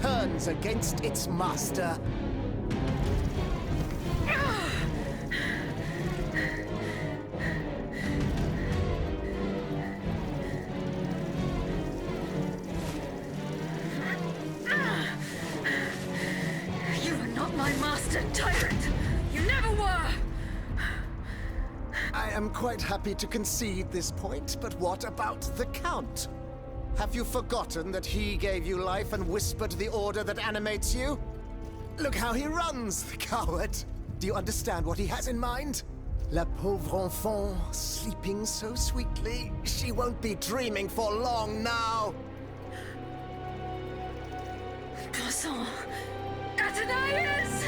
turns against its master. You are not my master, tyrant! You never were! I am quite happy to concede this point, but what about the Count? Have you forgotten that he gave you life and whispered the order that animates you? Look how he runs, the coward! Do you understand what he has in mind? La pauvre enfant, sleeping so sweetly, she won't be dreaming for long now! Consul! Athenais!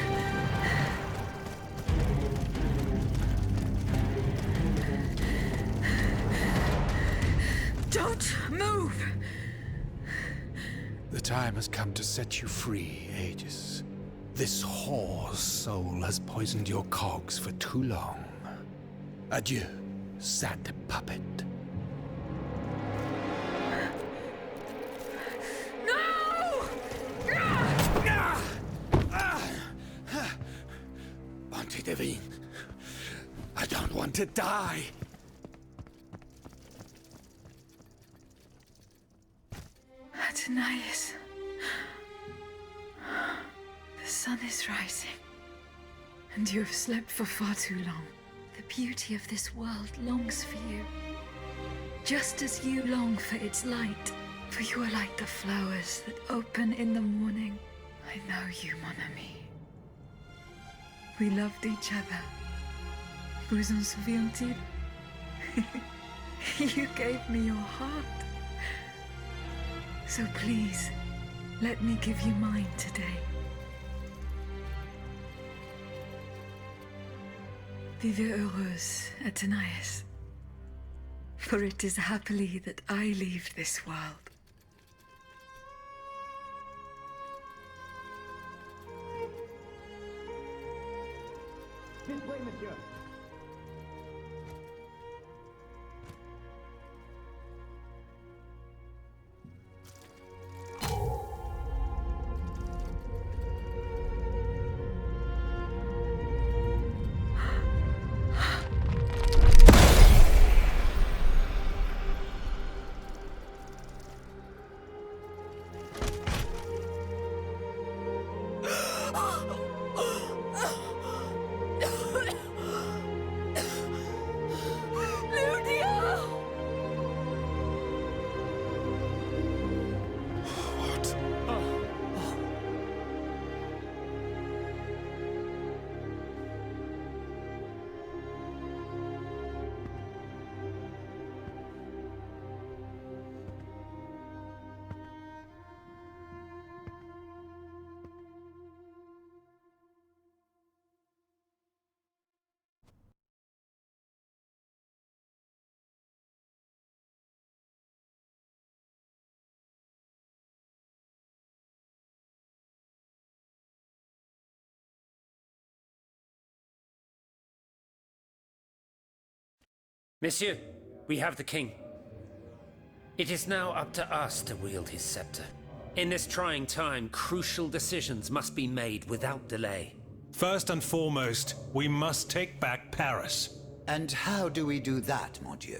Don't move! The time has come to set you free, Aegis. This whore's soul has poisoned your cogs for too long. Adieu, sad puppet. No! Bonté Divine, I don't want to die. Athenais. The sun is rising, and you have slept for far too long. The beauty of this world longs for you, just as you long for its light. For you are like the flowers that open in the morning. I know you, mon ami. We loved each other. Vous en souvient-il? You gave me your heart. So please, let me give you mine today. Vivez heureuse, Athenais. For it is happily that I leave this world. This way, monsieur. Monsieur, we have the king. It is now up to us to wield his scepter. In this trying time, crucial decisions must be made without delay. First and foremost, we must take back Paris. And how do we do that, mon Dieu?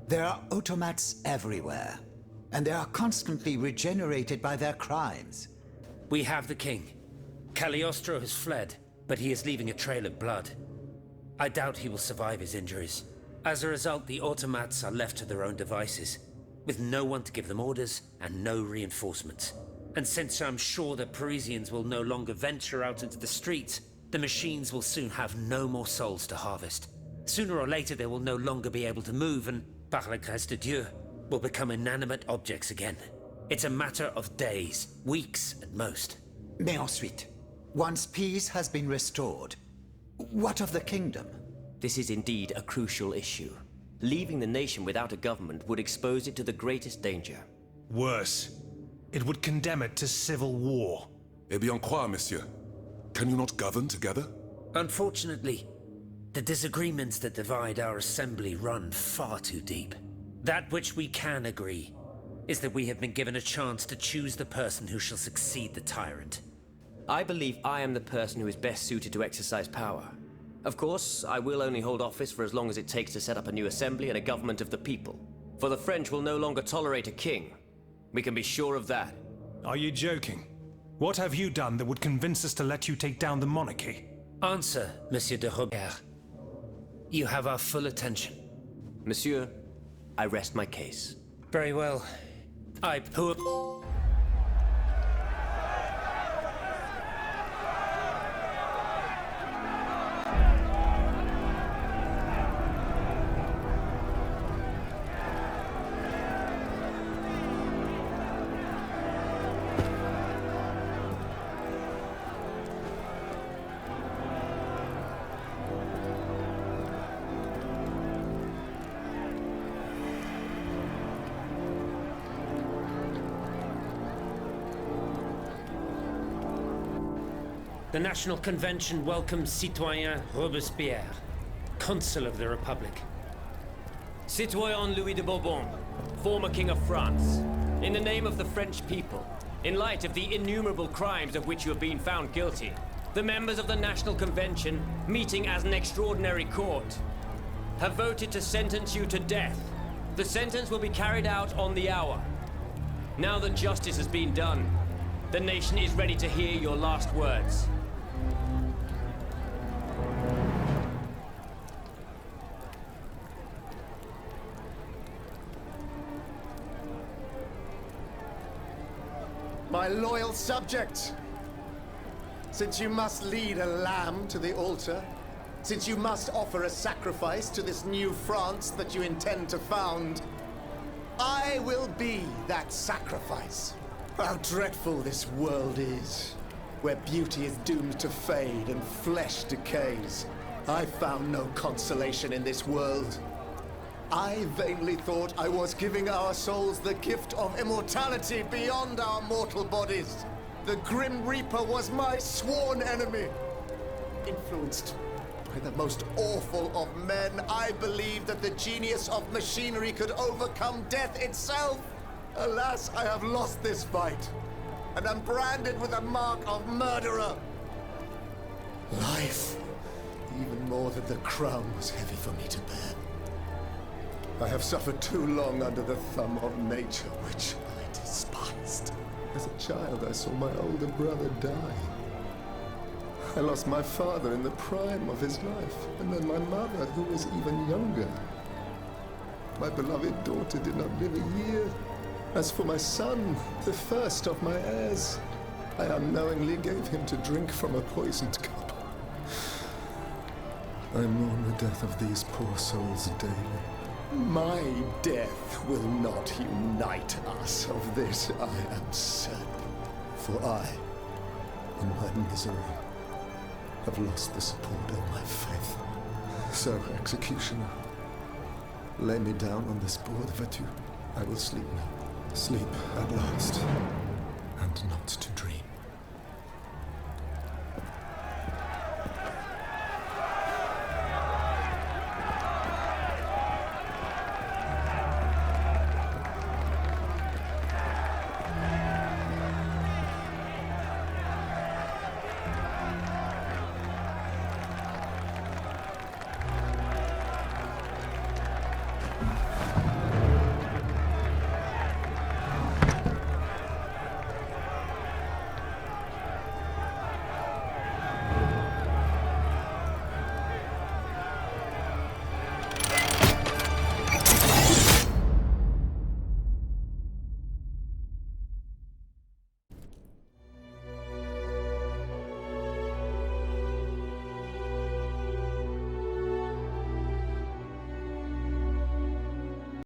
There are automats everywhere, and they are constantly regenerated by their crimes. We have the king. Cagliostro has fled, but he is leaving a trail of blood. I doubt he will survive his injuries. As a result, the automats are left to their own devices, with no one to give them orders and no reinforcements. And since I'm sure the Parisians will no longer venture out into the streets, the machines will soon have no more souls to harvest. Sooner or later they will no longer be able to move and, par la grâce de Dieu, will become inanimate objects again. It's a matter of days, weeks at most. Mais ensuite, once peace has been restored, what of the kingdom? This is indeed a crucial issue. Leaving the nation without a government would expose it to the greatest danger. Worse, it would condemn it to civil war. Eh bien quoi, monsieur? Can you not govern together? Unfortunately, the disagreements that divide our assembly run far too deep. That which we can agree is that we have been given a chance to choose the person who shall succeed the tyrant. I believe I am the person who is best suited to exercise power. Of course, I will only hold office for as long as it takes to set up a new assembly and a government of the people. For the French will no longer tolerate a king. We can be sure of that. Are you joking? What have you done that would convince us to let you take down the monarchy? Answer, Monsieur de Robespierre. You have our full attention. Monsieur, I rest my case. Very well. The National Convention welcomes Citoyen Robespierre, Consul of the Republic. Citoyen Louis de Bourbon, former King of France, in the name of the French people, in light of the innumerable crimes of which you have been found guilty, the members of the National Convention, meeting as an extraordinary court, have voted to sentence you to death. The sentence will be carried out on the hour. Now that justice has been done, the nation is ready to hear your last words. My loyal subject, since you must lead a lamb to the altar, since you must offer a sacrifice to this new France that you intend to found, I will be that sacrifice. How dreadful this world is, where beauty is doomed to fade and flesh decays. I found no consolation in this world. I vainly thought I was giving our souls the gift of immortality beyond our mortal bodies. The Grim Reaper was my sworn enemy. Influenced by the most awful of men, I believed that the genius of machinery could overcome death itself. Alas, I have lost this fight, and am branded with the mark of murderer. Life, even more than the crown, was heavy for me to bear. I have suffered too long under the thumb of nature, which I despised. As a child, I saw my older brother die. I lost my father in the prime of his life, and then my mother, who was even younger. My beloved daughter did not live a year. As for my son, the first of my heirs, I unknowingly gave him to drink from a poisoned cup. I mourn the death of these poor souls daily. My death will not unite us, of this I am certain. For I, in my misery, have lost the support of my faith. So, executioner, lay me down on this board of adieu. I will sleep now. Sleep at last, and not to dream.